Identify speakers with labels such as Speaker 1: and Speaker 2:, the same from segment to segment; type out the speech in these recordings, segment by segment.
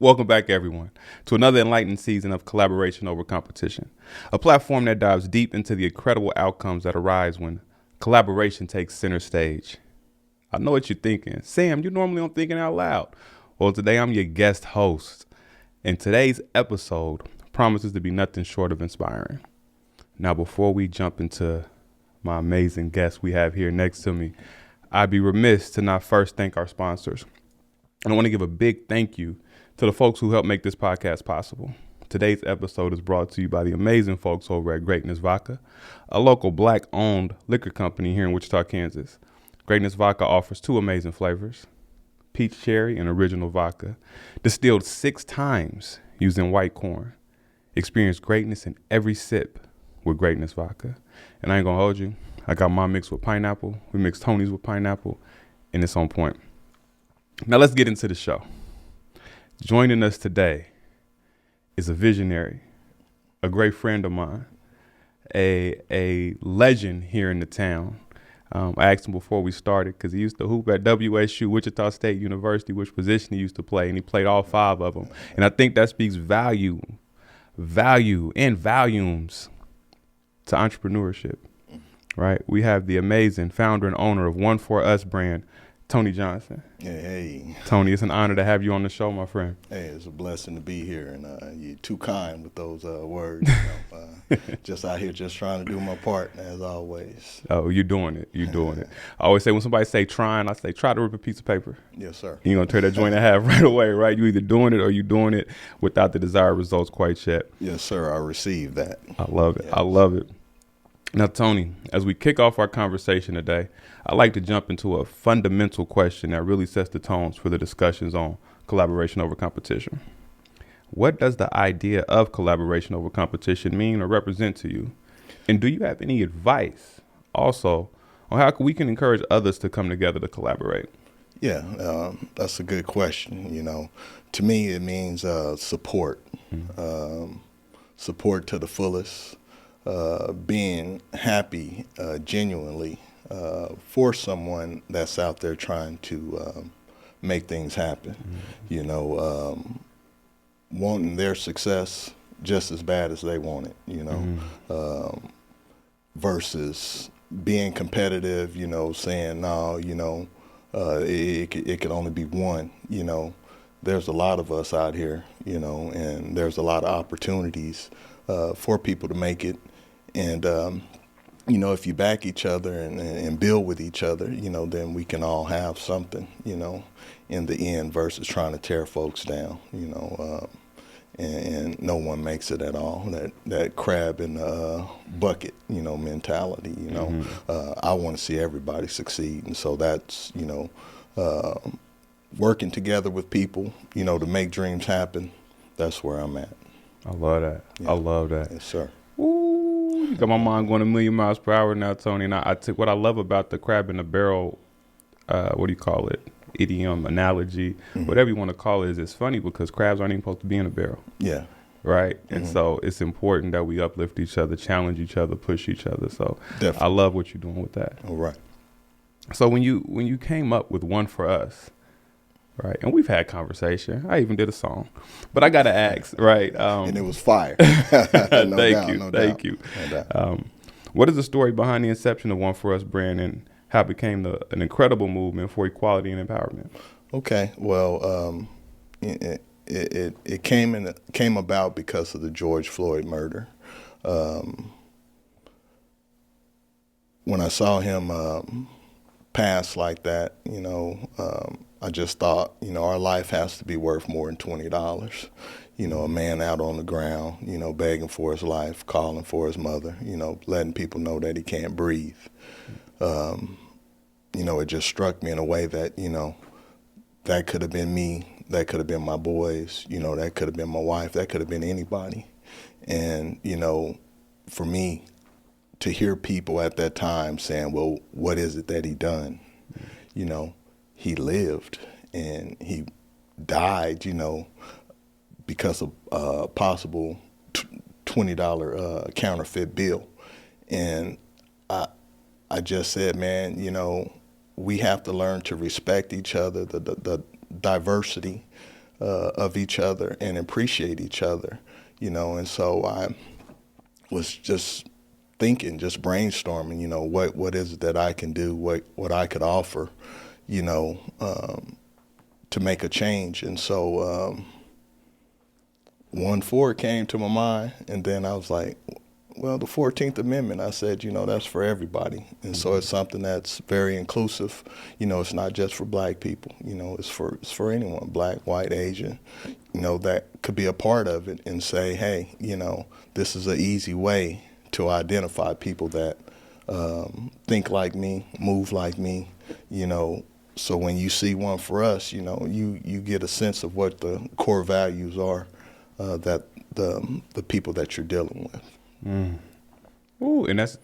Speaker 1: Welcome back, everyone, to another enlightening season of Collaboration Over Competition, a platform that dives deep into the incredible outcomes that arise when collaboration takes center stage. I know what you're thinking. Sam, you normally don't thinking out loud. Well, today I'm your guest host, and today's episode promises to be nothing short of inspiring. Now, before we jump into my amazing guest we have here next to me, I'd be remiss to not first thank our sponsors. And I want to give a big thank you to the folks who helped make this podcast possible. Today's episode is brought to you by the amazing folks over at Greatness Vodka, a local Black-owned liquor company here in Wichita, Kansas. Greatness Vodka offers two amazing flavors, peach cherry and original vodka, distilled 6 times using white corn. Experience greatness in every sip with Greatness Vodka. And I ain't gonna hold you, I got mine mixed with pineapple. We mixed Tony's with pineapple, and it's on point. Now let's get into the show. Joining us today is a visionary, a great friend of mine, a legend here in the town. I asked him before we started because he used to hoop at WSU, Wichita State University, which position he used to play, and he played all 5 of them. And I think that speaks value and volumes to entrepreneurship, right? We have the amazing founder and owner of One4Us Brand, Tony Johnson.
Speaker 2: Hey.
Speaker 1: Tony, it's an honor to have you on the show, my friend.
Speaker 2: Hey, it's a blessing to be here, and you're too kind with those words. Just out here just trying to do my part, as always.
Speaker 1: Oh, you're doing it. You're doing it. I always say when somebody say trying, I say try to rip a piece of paper.
Speaker 2: Yes, sir.
Speaker 1: You're going to tear that joint in half right away, right? You either doing it or you doing it without the desired results quite yet.
Speaker 2: Yes, sir. I received that.
Speaker 1: I love it.
Speaker 2: Yes.
Speaker 1: I love it. Now, Tony, as we kick off our conversation today, I'd like to jump into a fundamental question that really sets the tones for the discussions on collaboration over competition. What does the idea of collaboration over competition mean or represent to you? And do you have any advice also on how we can encourage others to come together to collaborate?
Speaker 2: Yeah, that's a good question. You know, to me, it means support, support to the fullest. Being happy genuinely for someone that's out there trying to make things happen, you know, wanting their success just as bad as they want it, you know, versus being competitive, you know, saying, no, you know, it could only be one, you know. There's a lot of us out here, you know, and there's a lot of opportunities for people to make it. And, you know, if you back each other and build with each other, you know, then we can all have something, you know, in the end versus trying to tear folks down, you know, and no one makes it at all. That crab in the bucket, you know, mentality, you know, I want to see everybody succeed. And so that's, you know, working together with people, you know, to make dreams happen. That's where I'm at.
Speaker 1: I love that. Yeah. I love that.
Speaker 2: Yes, sir.
Speaker 1: Ooh, got my mind going 1,000,000 miles per hour now, Tony. And I took what I love about the crab in the barrel, what do you call it? Idiom, analogy, whatever you want to call it, is it's funny because crabs aren't even supposed to be in a barrel.
Speaker 2: Yeah.
Speaker 1: Right. And so it's important that we uplift each other, challenge each other, push each other. So
Speaker 2: Definitely.
Speaker 1: I love what you're doing with that.
Speaker 2: All right.
Speaker 1: So when you came up with One4Us, right, and we've had conversation. I even did a song, but I gotta ask, right?
Speaker 2: And it was fire.
Speaker 1: Thank you. What is the story behind the inception of One4Us Brand and how it became an incredible movement for equality and empowerment?
Speaker 2: Okay, well, it came about because of the George Floyd murder. When I saw him pass like that, you know, I just thought, you know, our life has to be worth more than $20. You know, a man out on the ground, you know, begging for his life, calling for his mother, you know, letting people know that he can't breathe. You know, it just struck me in a way that, you know, that could have been me, that could have been my boys, you know, that could have been my wife, that could have been anybody. And, you know, for me to hear people at that time saying, well, what is it that he done? You know, he lived and he died, you know, because of a possible $20 counterfeit bill. And I just said, man, you know, we have to learn to respect each other, the diversity of each other and appreciate each other, and so I was just thinking, just brainstorming, what is it that I can do, what I could offer, to make a change. And so 1-4 came to my mind, and then I was like, well, the 14th Amendment, I said, that's for everybody. And so it's something that's very inclusive. It's not just for black people, it's for anyone, black, white, Asian, that could be a part of it and say, hey, this is an easy way to identify people that think like me, move like me, so when you see One4Us, you get a sense of what the core values are that the people that you're dealing with.
Speaker 1: Ooh, and that's,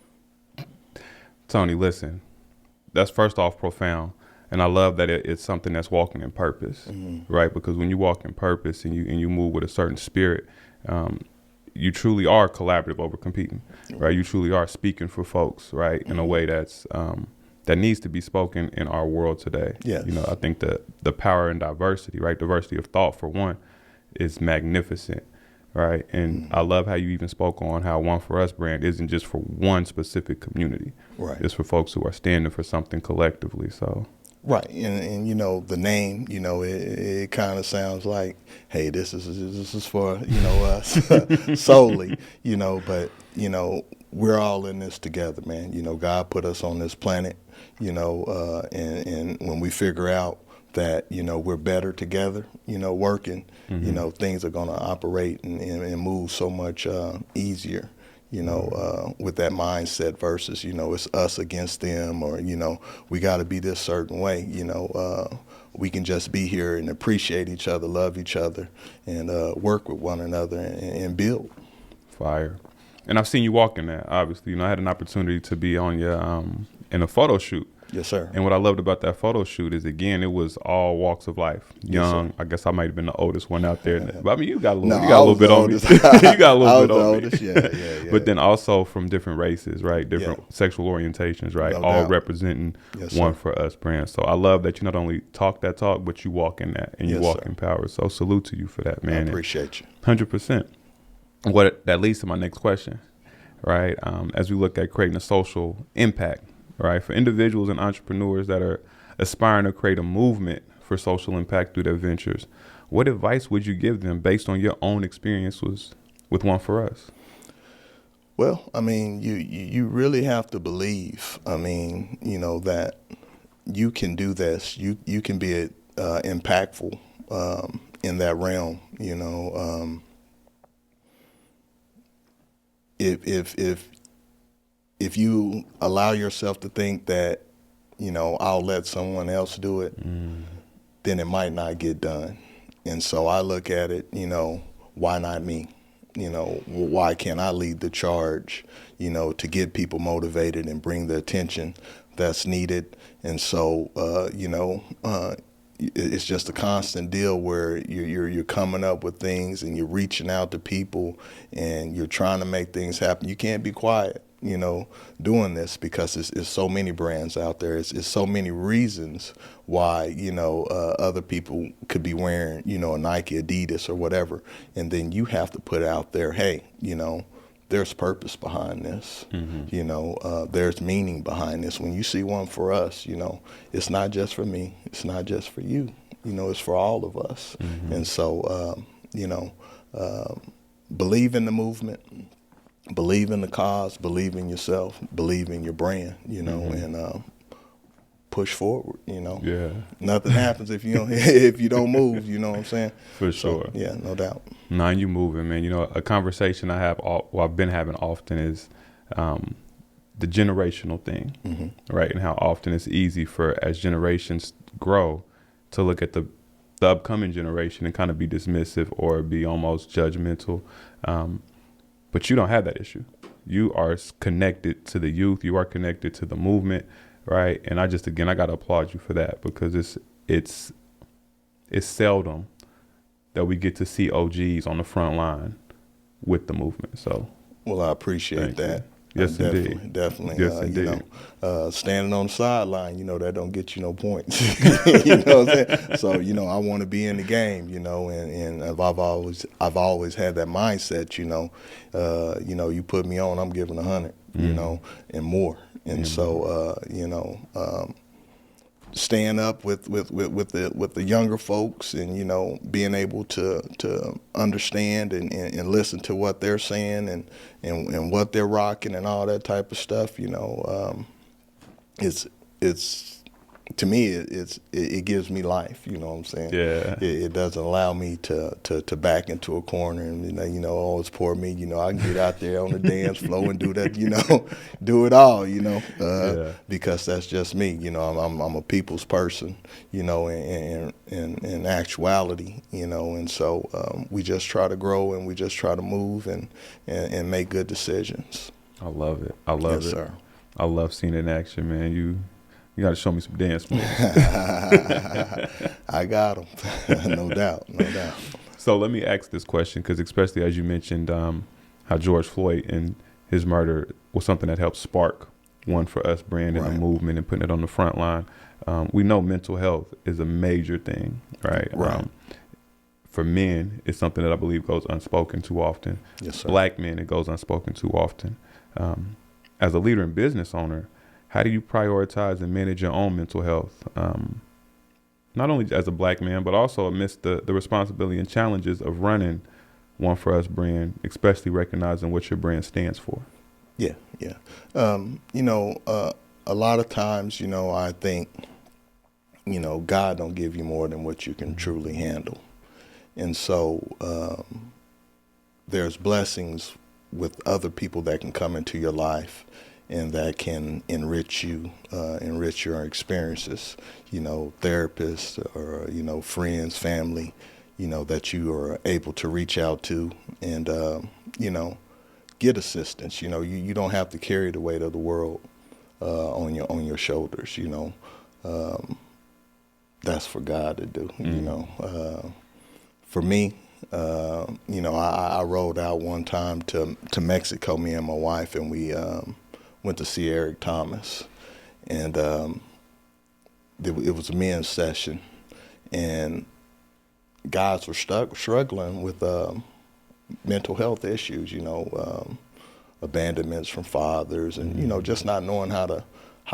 Speaker 1: Tony, listen, that's first off profound. And I love that it's something that's walking in purpose, right? Because when you walk in purpose and you move with a certain spirit, you truly are collaborative over competing, right? You truly are speaking for folks, right? In a way that's that needs to be spoken in our world today.
Speaker 2: Yes.
Speaker 1: I think the power in diversity, right? Diversity of thought, for one, is magnificent, right? And I love how you even spoke on how One4Us brand isn't just for one specific community.
Speaker 2: Right.
Speaker 1: It's for folks who are standing for something collectively. So.
Speaker 2: Right, and the name, it kind of sounds like, hey, this is for us solely, but we're all in this together, man. God put us on this planet, and when we figure out that we're better together, working, things are going to operate and move so much easier. With that mindset versus, it's us against them, or, we got to be this certain way, we can just be here and appreciate each other, love each other, and work with one another and build.
Speaker 1: Fire. And I've seen you walk in that, obviously. I had an opportunity to be on your in a photo shoot.
Speaker 2: Yes, sir.
Speaker 1: And what I loved about that photo shoot is, again, it was all walks of life. Young, yes, I guess I might have been the oldest one out there. But I mean, you got a little bit on me. You got a little bit on me.
Speaker 2: Yeah.
Speaker 1: But then also from different races, right? Different sexual orientations, right?
Speaker 2: No
Speaker 1: all
Speaker 2: doubt.
Speaker 1: Representing One4Us brand. So I love that you not only talk that talk, but you walk in that and you walk in power. So salute to you for that, man.
Speaker 2: I appreciate you.
Speaker 1: 100%. What that leads to my next question, right? As we look at creating a social impact, right, for individuals and entrepreneurs that are aspiring to create a movement for social impact through their ventures, what advice would you give them based on your own experiences with One4Us?
Speaker 2: Well, I mean, you really have to believe, that you can do this. You can be impactful in that realm, If you allow yourself to think that, I'll let someone else do it, then it might not get done. And so I look at it, why not me? Why can't I lead the charge, to get people motivated and bring the attention that's needed? And so, it's just a constant deal where you're coming up with things and you're reaching out to people and you're trying to make things happen. You can't be quiet, doing this, because it's so many brands out there. It's so many reasons why, other people could be wearing, a Nike, Adidas, or whatever. And then you have to put out there, hey, there's purpose behind this. There's meaning behind this. When you see One4Us, it's not just for me. It's not just for you. It's for all of us. And so, believe in the movement, believe in the cause, believe in yourself, believe in your brand, and push forward.
Speaker 1: Yeah.
Speaker 2: Nothing happens if you don't move. You know what I'm saying?
Speaker 1: For sure.
Speaker 2: So, yeah, no doubt.
Speaker 1: Nah, you moving, man. A conversation I've been having often is the generational thing, right? And how often it's easy for, as generations grow, to look at the upcoming generation and kind of be dismissive or be almost judgmental. But you don't have that issue. You are connected to the youth. You are connected to the movement, right? And I got to applaud you for that, because it's seldom that we get to see OGs on the front line with the movement. So,
Speaker 2: well, I appreciate that.
Speaker 1: Yes,
Speaker 2: Definitely, definitely.
Speaker 1: Yes, indeed.
Speaker 2: Standing on the sideline, that don't get you no points. You know what I'm saying? So, I want to be in the game, and I've always had that mindset, you put me on, I'm giving 100, and more. And so, staying up with the younger folks, and being able to understand and listen to what they're saying and what they're rocking and all that type of stuff, it's to me it gives me life, you know what I'm saying?
Speaker 1: Yeah.
Speaker 2: It doesn't allow me to back into a corner and oh, it's poor me, I can get out there on the dance floor and do that, do it all, because that's just me, I'm a people's person, in actuality, and so we just try to grow and we just try to move and make good decisions.
Speaker 1: I love it. I love
Speaker 2: Yes,
Speaker 1: it.
Speaker 2: sir.
Speaker 1: I love seeing it in action, man. You got to show me some dance moves.
Speaker 2: I got them. No doubt.
Speaker 1: So let me ask this question, because especially as you mentioned how George Floyd and his murder was something that helped spark One4Us Brand and the movement and putting it on the front line. We know mental health is a major thing, right? For men, it's something that I believe goes unspoken too often.
Speaker 2: Yes, sir.
Speaker 1: Black men, it goes unspoken too often. As a leader and business owner, how do you prioritize and manage your own mental health? Not only as a black man, but also amidst the responsibility and challenges of running One4Us Brand, especially recognizing what your brand stands for.
Speaker 2: Yeah. A lot of times, I think, God don't give you more than what you can truly handle. And so there's blessings with other people that can come into your life and that can enrich you, enrich your experiences, therapists or, friends, family, that you are able to reach out to and, get assistance. You don't have to carry the weight of the world on your shoulders, that's for God to do, For me, I rode out one time to Mexico, me and my wife, and we went to see Eric Thomas, and it was a men's session, and guys were struggling with mental health issues, abandonments from fathers, and just not knowing how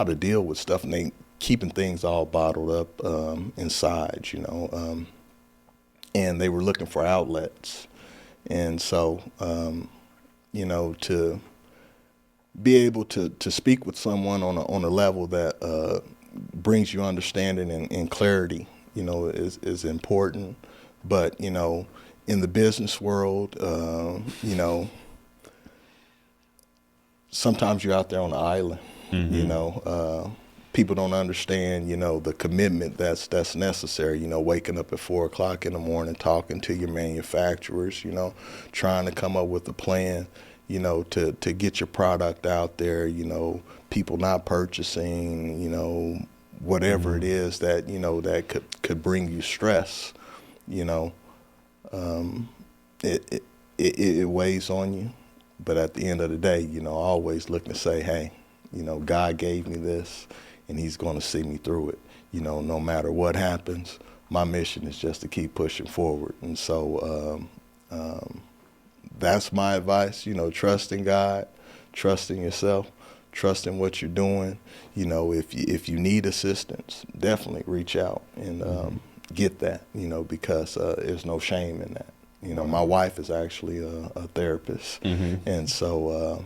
Speaker 2: to deal with stuff, and they keeping things all bottled up inside, and they were looking for outlets, and so to be able to speak with someone on a level that brings you understanding and clarity, is important. But, in the business world, sometimes you're out there on an island, people don't understand, the commitment that's necessary, waking up at 4 o'clock in the morning, talking to your manufacturers, trying to come up with a plan, to get your product out there, people not purchasing, whatever it is that, that could bring you stress, it weighs on you. But at the end of the day, always look and say, hey, God gave me this and he's going to see me through it. No matter what happens, my mission is just to keep pushing forward. And so that's my advice, trust in God, trust in yourself, trust in what you're doing. If you need assistance, definitely reach out and get that, because there's no shame in that. My wife is actually a therapist, and so,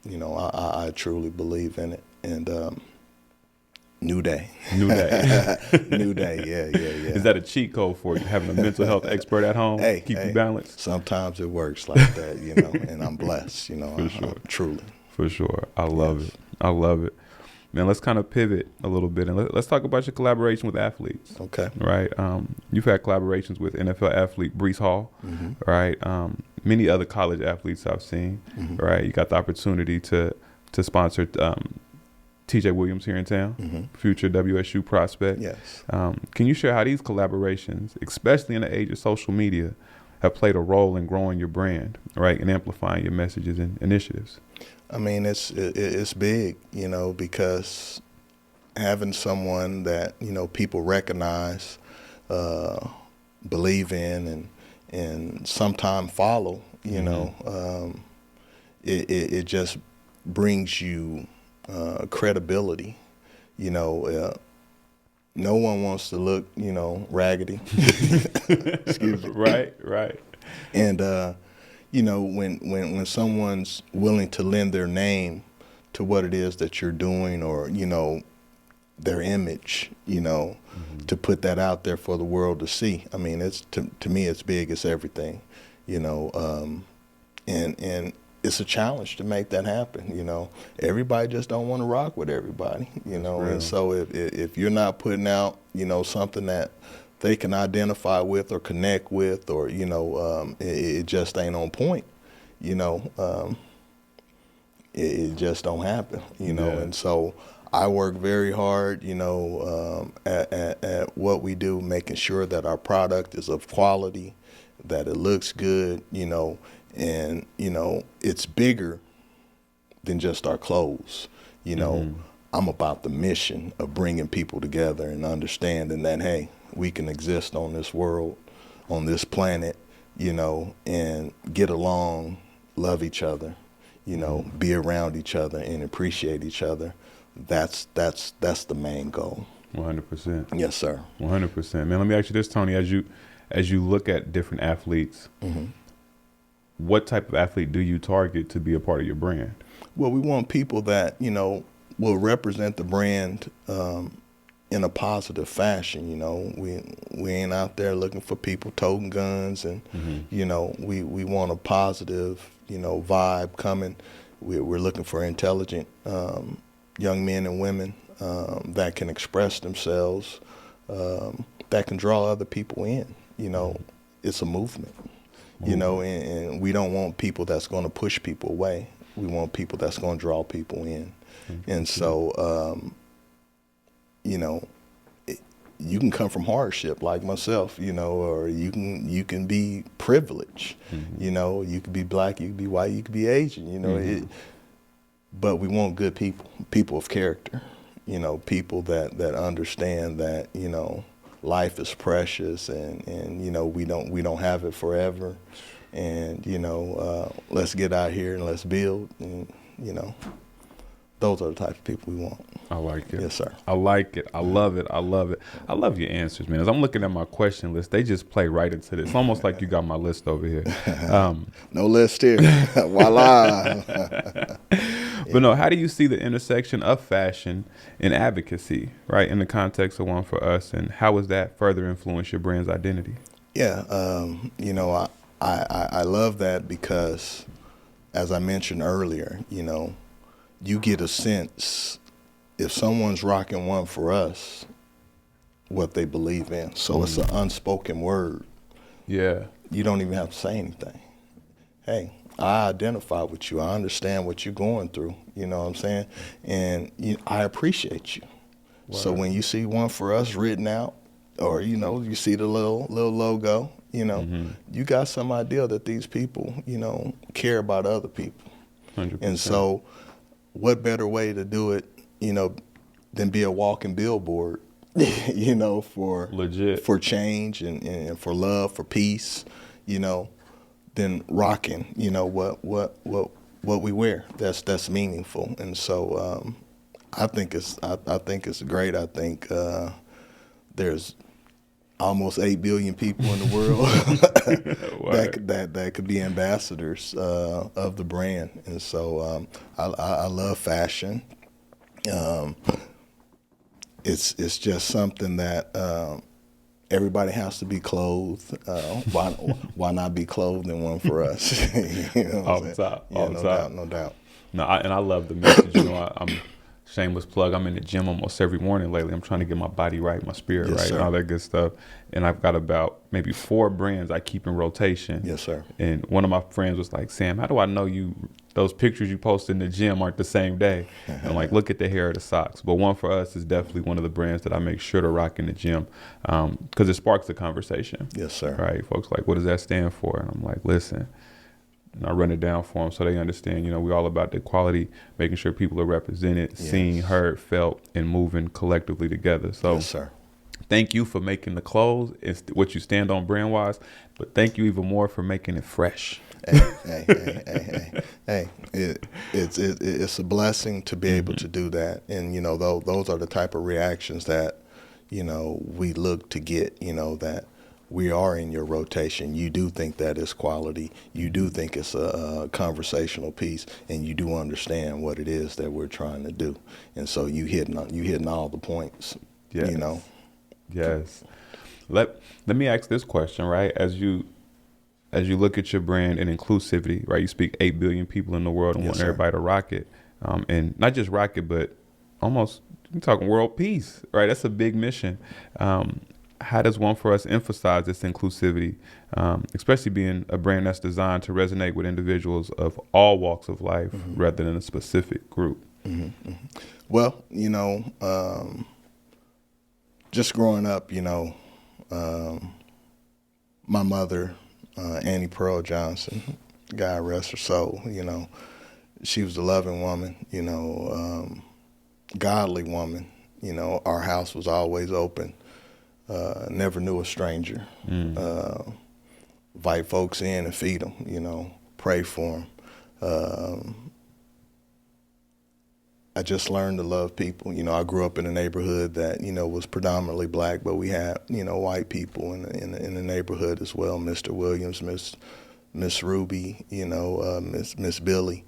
Speaker 2: I truly believe in it. And new day.
Speaker 1: New day.
Speaker 2: New day, yeah.
Speaker 1: Is that a cheat code for you, having a mental health expert at home? Keep you balanced?
Speaker 2: Sometimes it works like that, and I'm blessed,
Speaker 1: For sure.
Speaker 2: Truly. For
Speaker 1: sure. I love it. I love it. Man, let's kind of pivot a little bit and let's talk about your collaboration with athletes.
Speaker 2: Okay.
Speaker 1: Right. You've had collaborations with NFL athlete Breece Hall, right? Many other college athletes I've seen, right? You got the opportunity to sponsor TJ Williams here in town, future WSU prospect.
Speaker 2: Yes.
Speaker 1: Can you share how these collaborations, especially in the age of social media, have played a role in growing your brand, right, and amplifying your messages and initiatives?
Speaker 2: I mean, it's big, you know, because having someone that, you know, people recognize, believe in, and sometimes follow, you know, it just brings you credibility. You know, no one wants to look, you know, raggedy. Excuse me.
Speaker 1: Right.
Speaker 2: And you know, when someone's willing to lend their name to what it is that you're doing, or, you know, their image, you know, to put that out there for the world to see. I mean, it's to me, it's big. It's everything, you know, and it's a challenge to make that happen. You know, everybody just don't want to rock with everybody, you know, and so if you're not putting out, you know, something that they can identify with or connect with, or, you know, it just ain't on point, you know, it just don't happen, you know. And so I work very hard, you know, at what we do, making sure that our product is of quality, that it looks good, you know, and, you know, it's bigger than just our clothes. You know, I'm about the mission of bringing people together and understanding that, hey, we can exist on this world, on this planet, you know, and get along, love each other, you know, be around each other and appreciate each other. That's the main goal.
Speaker 1: 100%.
Speaker 2: Yes, sir.
Speaker 1: 100%. Man, let me ask you this, Tony, as you look at different athletes, what type of athlete do you target to be a part of your brand?
Speaker 2: Well, we want people that, you know, will represent the brand in a positive fashion. You know, we ain't out there looking for people toting guns, and you know, we want a positive, you know, vibe coming. We're looking for intelligent young men and women that can express themselves, that can draw other people in. You know, it's a movement. You know, and we don't want people that's going to push people away. We want people that's going to draw people in. And so, you know, you can come from hardship like myself, you know, or you can be privileged. You know, you could be black, you could be white, you could be Asian, you know. But we want good people, people of character, you know, people that understand that, you know, life is precious, and you know, we don't have it forever, and you know, let's get out here and let's build, and you know, those are the type of people we want.
Speaker 1: I like it.
Speaker 2: Yes, sir.
Speaker 1: I like it. I love it. I love it. I love your answers, man. As I'm looking at my question list, they just play right into this. It's almost like you got my list over here.
Speaker 2: No list here. Voila.
Speaker 1: But no, how do you see the intersection of fashion and advocacy, right, in the context of One4Us, and how has that further influenced your brand's identity?
Speaker 2: Yeah, you know, I love that because, as I mentioned earlier, you know, you get a sense if someone's rocking One4Us, what they believe in. So it's an unspoken word.
Speaker 1: Yeah.
Speaker 2: You don't even have to say anything. Hey, I identify with you. I understand what you're going through. You know what I'm saying? And I appreciate you. Wow. So when you see One4Us written out, or, you know, you see the little logo, you know, you got some idea that these people, you know, care about other people.
Speaker 1: 100%.
Speaker 2: And so what better way to do it, you know, than be a walking billboard, you know, for change and for love, for peace, you know, than rocking, you know, what we wear. That's meaningful. And so I think it's great. I think there's almost 8 billion people in the world that could be ambassadors of the brand. And so I love fashion. It's just something that everybody has to be clothed. Why not be clothed in One4Us? You know
Speaker 1: Off the top.
Speaker 2: Yeah, no doubt.
Speaker 1: No, and I love the message. You know, I'm shameless plug, I'm in the gym almost every morning lately. I'm trying to get my body right, my spirit
Speaker 2: Yes,
Speaker 1: right,
Speaker 2: sir.
Speaker 1: and all that good stuff. And I've got about maybe 4 brands I keep in rotation.
Speaker 2: Yes, sir.
Speaker 1: And one of my friends was like, Sam, how do I know those pictures you post in the gym aren't the same day? And I'm like, look at the hair of the socks. But One4Us is definitely one of the brands that I make sure to rock in the gym because it sparks a conversation.
Speaker 2: Yes, sir.
Speaker 1: Right? Folks like, what does that stand for? And I'm like, listen. And I run it down for them so they understand, we're all about the equality, making sure people are represented,
Speaker 2: Yes.
Speaker 1: seen, heard, felt, and moving collectively together. So
Speaker 2: Yes, sir.
Speaker 1: thank you for making the clothes. It's what you stand on brand-wise, but thank you even more for making it fresh.
Speaker 2: Hey, it's a blessing to be able to do that. And, those are the type of reactions that, we look to get, that we are in your rotation. You do think that is quality. You do think it's a conversational piece, and you do understand what it is that we're trying to do. And so you hitting all the points.
Speaker 1: Yes. Yes. Let me ask this question, right? As you look at your brand and inclusivity, right? You speak 8 billion people in the world and
Speaker 2: Yes,
Speaker 1: want
Speaker 2: sir.
Speaker 1: everybody to rock it, and not just rock it, but almost you're talking world peace, right? That's a big mission. How does One4Us emphasize this inclusivity, especially being a brand that's designed to resonate with individuals of all walks of life rather than a specific group?
Speaker 2: Well, just growing up, my mother, Annie Pearl Johnson, God rest her soul, she was a loving woman, godly woman. Our house was always open. Never knew a stranger. Invite folks in and feed them, pray for them. I just learned to love people. I grew up in a neighborhood that, was predominantly black, but we had, white people in the neighborhood as well. Mr. Williams, Miss Ruby, Miss Billy,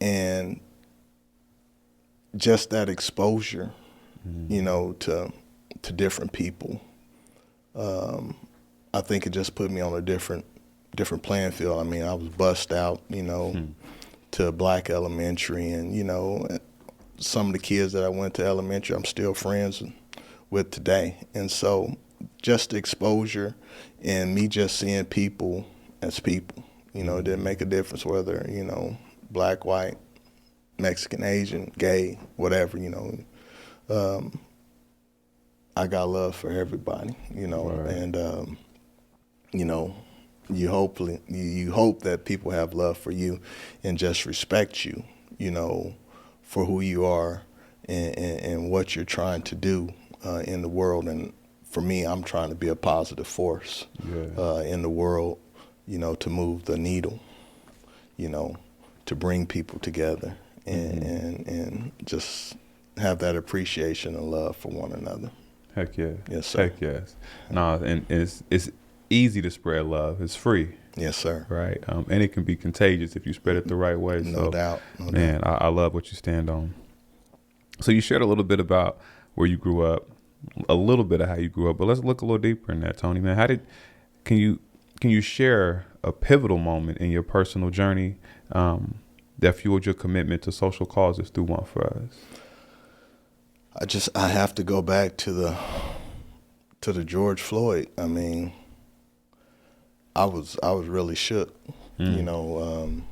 Speaker 2: and just that exposure, to different people. I think it just put me on a different playing field. I mean, I was bussed out, to a black elementary, and some of the kids that I went to elementary, I'm still friends with today. And so just the exposure and me just seeing people as people, it didn't make a difference whether, black, white, Mexican, Asian, gay, whatever, I got love for everybody,
Speaker 1: Right.
Speaker 2: and, you hope that people have love for you and just respect you, for who you are and what you're trying to do in the world. And for me, I'm trying to be a positive force in the world, to move the needle, to bring people together and just have that appreciation and love for one another.
Speaker 1: Heck yeah.
Speaker 2: Yes, sir.
Speaker 1: Heck yes. No, and it's easy to spread love. It's free.
Speaker 2: Yes, sir.
Speaker 1: Right. And it can be contagious if you spread it the right way.
Speaker 2: No doubt.
Speaker 1: Man, I love what you stand on. So you shared a little bit about where you grew up, a little bit of how you grew up, but let's look a little deeper in that, Tony. Man, can you share a pivotal moment in your personal journey that fueled your commitment to social causes through One4Us?
Speaker 2: I have to go back to the George Floyd. I mean, I was really shook, to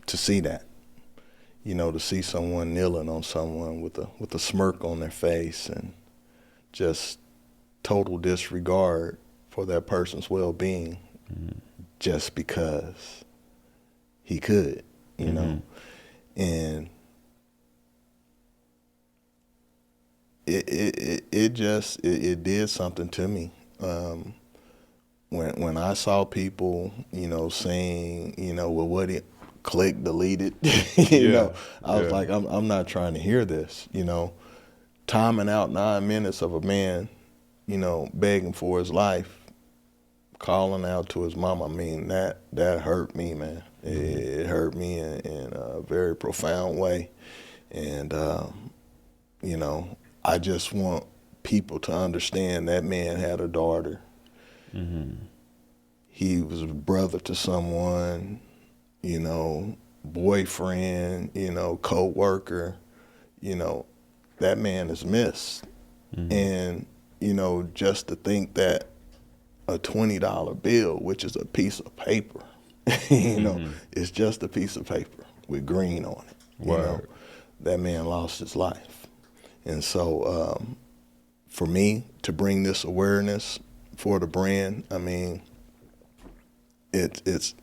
Speaker 2: see that, to see someone kneeling on someone with a smirk on their face and just total disregard for that person's well-being, just because he could, and it did something to me. When I saw people, saying, well, what it click, deleted, I was like, I'm not trying to hear this, timing out 9 minutes of a man, begging for his life, calling out to his mom. I mean, that hurt me, man. It hurt me in a very profound way. And, I just want people to understand that man had a daughter. He was a brother to someone, boyfriend, co-worker, that man is missed. Mm-hmm. And, just to think that a $20 bill, which is a piece of paper, mm-hmm. it's just a piece of paper with green on it. That man lost his life. And so for me to bring this awareness for the brand, I mean, it's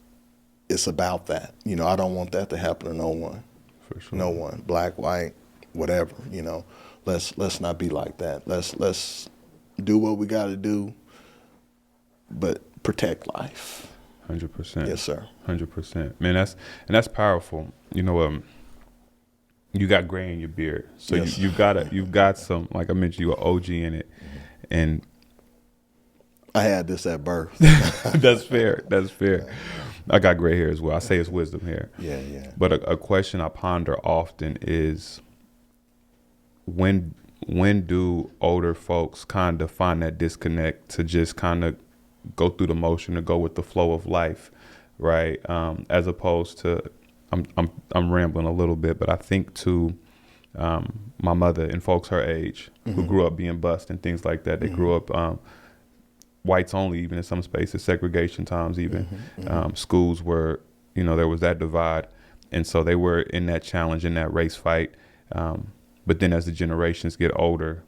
Speaker 2: about that. I don't want that to happen to no one.
Speaker 1: For sure.
Speaker 2: No one, black, white, whatever. Let's not be like that. Let's do what we got to do, but protect life.
Speaker 1: 100%.
Speaker 2: Yes, sir.
Speaker 1: 100%. Man, that's powerful. You got gray in your beard, so yes. you've got some, like I mentioned, you an OG in it, and
Speaker 2: I had this at birth.
Speaker 1: That's fair. That's fair. I got gray hair as well. I say it's wisdom hair.
Speaker 2: Yeah, yeah.
Speaker 1: But a question I ponder often is, when do older folks kind of find that disconnect to just kind of go through the motion, to go with the flow of life, right? As opposed to, I'm rambling a little bit, but I think to my mother and folks her age, mm-hmm. who grew up being bused and things like that. They mm-hmm. grew up whites only, even in some spaces, segregation times even. Mm-hmm. Mm-hmm. Schools were, there was that divide. And so they were in that challenge, in that race fight. But then as the generations get older,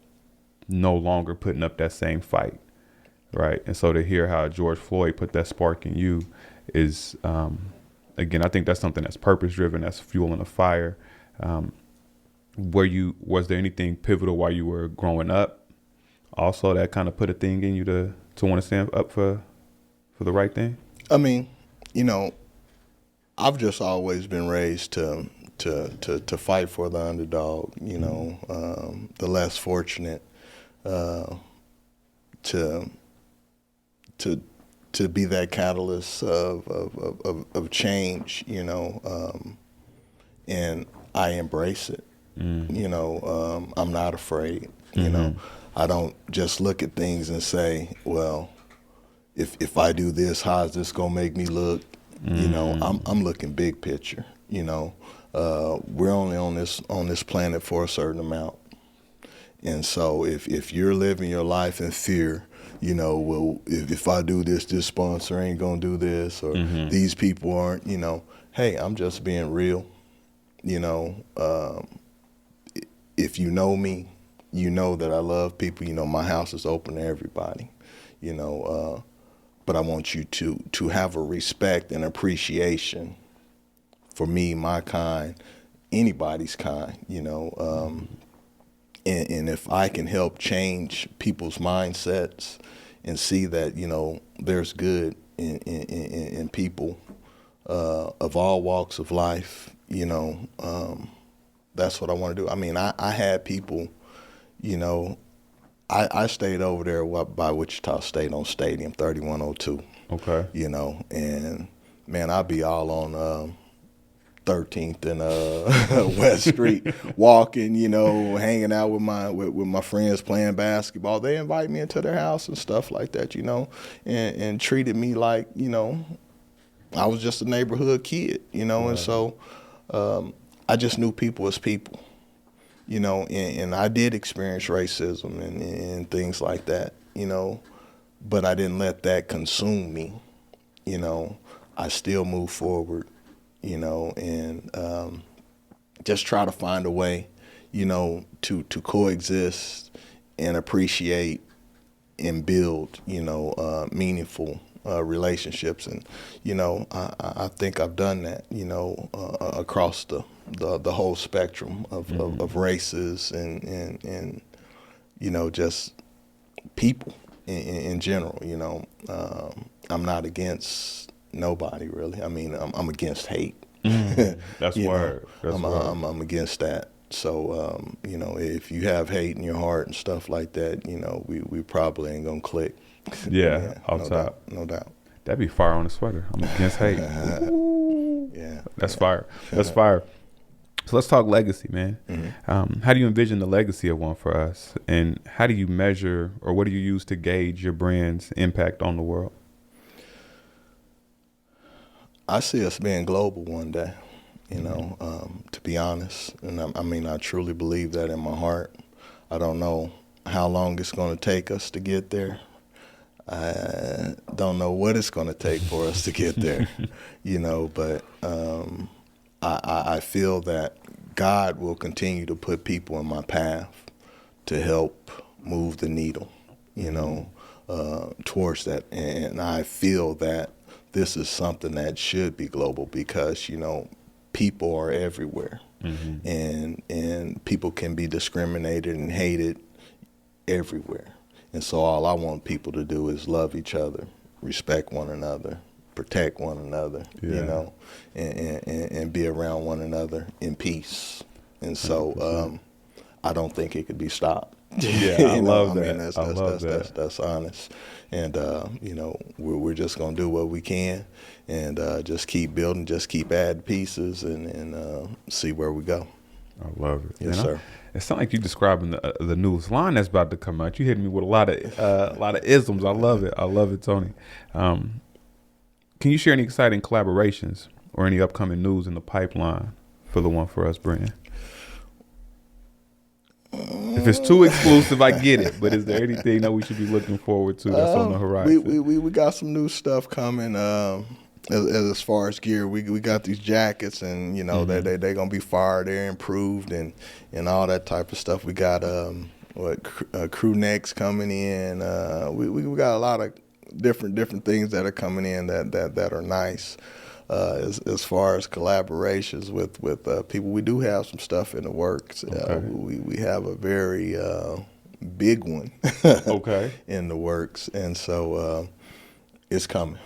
Speaker 1: no longer putting up that same fight, right? And so to hear how George Floyd put that spark in you is, again, I think that's something that's purpose-driven, that's fueling a fire. Was there anything pivotal while you were growing up also that kind of put a thing in you to want to stand up for the right thing?
Speaker 2: I mean, I've just always been raised to fight for the underdog, the less fortunate, to be that catalyst of change, and I embrace it. I'm not afraid. Mm-hmm. I don't just look at things and say, well, if I do this, how's this gonna make me look? Mm-hmm. I'm looking big picture. We're only on this planet for a certain amount, and so if you're living your life in fear, well, if I do this sponsor ain't gonna do this, or mm-hmm. these people aren't, hey, I'm just being real. If you know me, you know that I love people. My house is open to everybody. But I want you to have a respect and appreciation for me, my kind, anybody's kind. And if I can help change people's mindsets and see that there's good in people of all walks of life, that's what I want to do. I mean, I had people, I stayed over there by Wichita State on Stadium 3102.
Speaker 1: Okay.
Speaker 2: And man, I'd be all on 13th and West Street, walking, hanging out with my friends, playing basketball. They invite me into their house and stuff like that, and treated me like, I was just a neighborhood kid, right. And so I just knew people as people, and I did experience racism and things like that, but I didn't let that consume me. I still move forward, and just try to find a way, to coexist and appreciate and build, meaningful relationships. And, I think I've done that, across the whole spectrum of, mm-hmm. of races and just people in general. I'm not against nobody really. I mean, I'm against hate.
Speaker 1: Mm, that's word.
Speaker 2: I'm against that. So if you have hate in your heart and stuff like that, we probably ain't gonna click.
Speaker 1: Yeah, off top,
Speaker 2: no doubt.
Speaker 1: That'd be fire on the sweater. I'm against hate.
Speaker 2: Yeah,
Speaker 1: that's fire. That's fire. So let's talk legacy, man. Mm-hmm. How do you envision the legacy of One4Us, and how do you measure, or what do you use to gauge your brand's impact on the world?
Speaker 2: I see us being global one day. you know, to be honest. And I mean, I truly believe that in my heart. I don't know how long it's going to take us to get there. I don't know what it's going to take for us to get there, you know, but I feel that God will continue to put people in my path to help move the needle, you know, towards that. And I feel that this is something that should be global because, you know, people are everywhere. And people can be discriminated and hated everywhere. And so all I want people to do is love each other, respect one another, protect one another, you know, and be around one another in peace. And so I don't think it could be stopped.
Speaker 1: Yeah, I love that.
Speaker 2: I mean, that's honest. And, you know, we're just going to do what we can and just keep building, just keep adding pieces and see where we go.
Speaker 1: I love it.
Speaker 2: Yes, sir.
Speaker 1: It sounds like you describing the newest line that's about to come out. You hit me with a lot of isms. I love it. I love it, Tony. Can you share any exciting collaborations or any upcoming news in the pipeline for the One4Us brand? If it's too exclusive, I get it. But is there anything that we should be looking forward to that's on the horizon?
Speaker 2: We got some new stuff coming. As far as gear, we got these jackets, and you know they're gonna be fire. They're improved and all that type of stuff. We got crew necks coming in. We got a lot of different things that are coming in that are nice. As far as collaborations with people, we do have some stuff in the works.
Speaker 1: Okay.
Speaker 2: We have a very big one in the works, and so it's coming.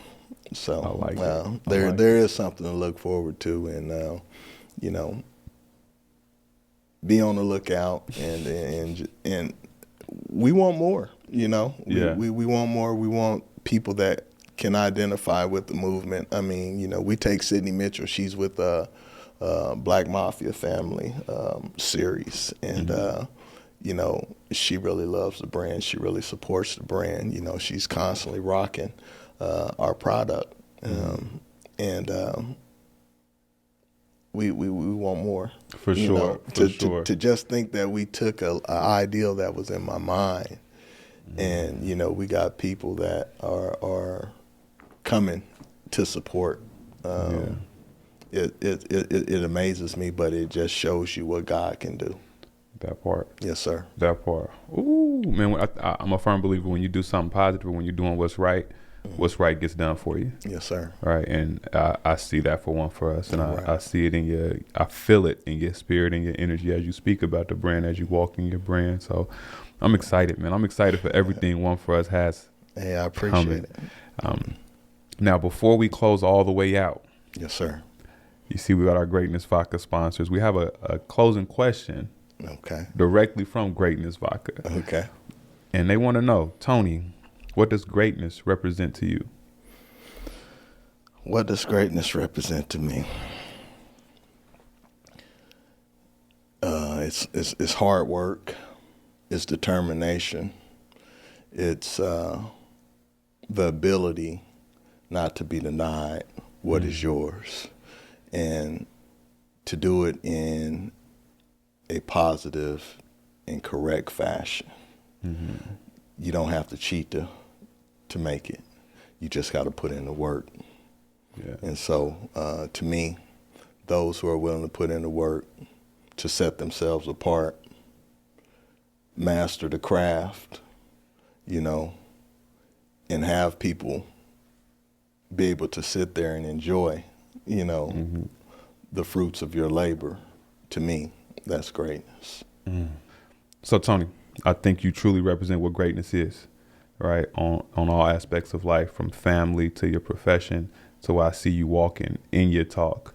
Speaker 2: So
Speaker 1: I like it.
Speaker 2: there is something to look forward to, and you know, be on the lookout, and we want more. You know, we want more. We want people that can identify with the movement. I mean, you know, we take Sydney Mitchell. She's with Black Mafia Family series, and you know, she really loves the brand. She really supports the brand. You know, she's constantly rocking our product, and we want more.
Speaker 1: For sure.
Speaker 2: Know, to just think that we took a ideal that was in my mind, and you know, we got people that are coming to support. It amazes me, but it just shows you what God can do.
Speaker 1: That part.
Speaker 2: Yes, sir.
Speaker 1: That part. Ooh, man, I'm a firm believer when you do something positive, when you're doing what's right, what's right gets done for you.
Speaker 2: Yes, sir.
Speaker 1: Right, and I see that for One4Us, and I see it I feel it in your spirit and your energy as you speak about the brand, as you walk in your brand. So I'm excited, man. I'm excited for everything One4Us has.
Speaker 2: Hey, I appreciate it.
Speaker 1: Now, before we close all the way out,
Speaker 2: yes, sir.
Speaker 1: You see, we got our Greatness Vodka sponsors. We have a closing question.
Speaker 2: Okay.
Speaker 1: Directly from Greatness Vodka.
Speaker 2: Okay.
Speaker 1: And they want to know, Tony, what does greatness represent to you?
Speaker 2: What does greatness represent to me? It's hard work. It's determination. It's the ability not to be denied what is yours, and to do it in a positive and correct fashion. You don't have to cheat to make it. You just got to put in the work. Yeah. And so to me, those who are willing to put in the work to set themselves apart, master the craft, you know, and have people be able to sit there and enjoy, you know, the fruits of your labor, to me, that's greatness.
Speaker 1: So, Tony, I think you truly represent what greatness is, right? On all aspects of life, from family to your profession to where I see you walking in your talk.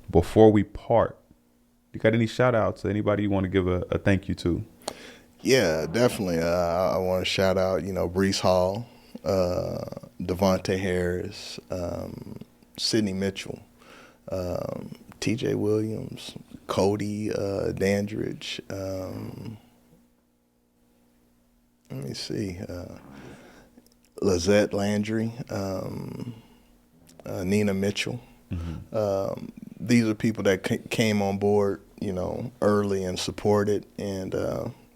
Speaker 1: Before we part, you got any shout outs to anybody you want to give a thank you to? Yeah, definitely. I want to shout out, you know, Brees Hall, Devontae Harris, Sydney Mitchell, TJ Williams, Cody Dandridge, let me see, Lizette Landry, Nina Mitchell.
Speaker 2: these are people that came on board, early and supported, and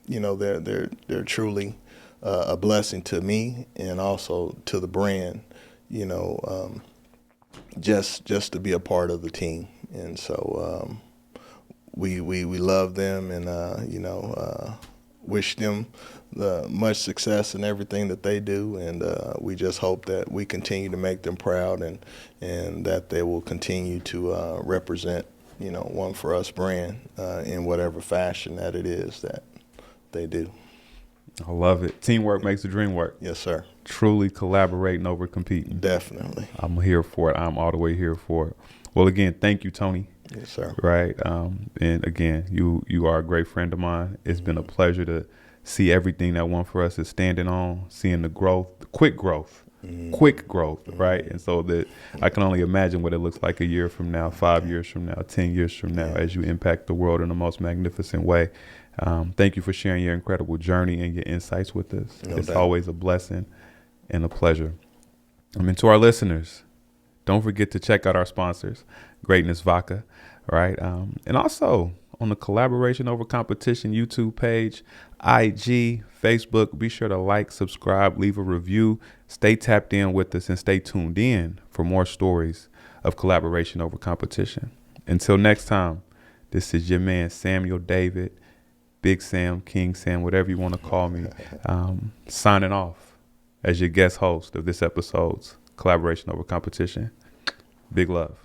Speaker 2: they're truly a blessing to me and also to the brand. Just to be a part of the team, and so we love them, and wish them much success in everything that they do, and we just hope that we continue to make them proud, and that they will continue to represent One4Us brand in whatever fashion that it is that they do.
Speaker 1: I love it. Teamwork makes the dream work.
Speaker 2: Yes, sir.
Speaker 1: Truly collaborating over competing.
Speaker 2: Definitely.
Speaker 1: I'm here for it. I'm all the way here for it. Well, again, thank you, Tony.
Speaker 2: Yes, sir.
Speaker 1: Right. And again, you are a great friend of mine. It's been a pleasure to see everything that One4Us is standing on, seeing the growth, quick growth, right? And so that I can only imagine what it looks like a year from now, 5 years from now, 10 years from now, as you impact the world in the most magnificent way. Thank you for sharing your incredible journey and your insights with us.
Speaker 2: No
Speaker 1: It's
Speaker 2: doubt.
Speaker 1: always a blessing and a pleasure. To our listeners, don't forget to check out our sponsors, Greatness Vodka, right? And also on the Collaboration Over Competition YouTube page, IG, Facebook, be sure to like, subscribe, leave a review, stay tapped in with us, and stay tuned in for more stories of collaboration over competition. Until next time, this is your man, Samuel David, Big Sam, King Sam, whatever you want to call me, signing off as your guest host of this episode's Collaboration Over Competition. Big love.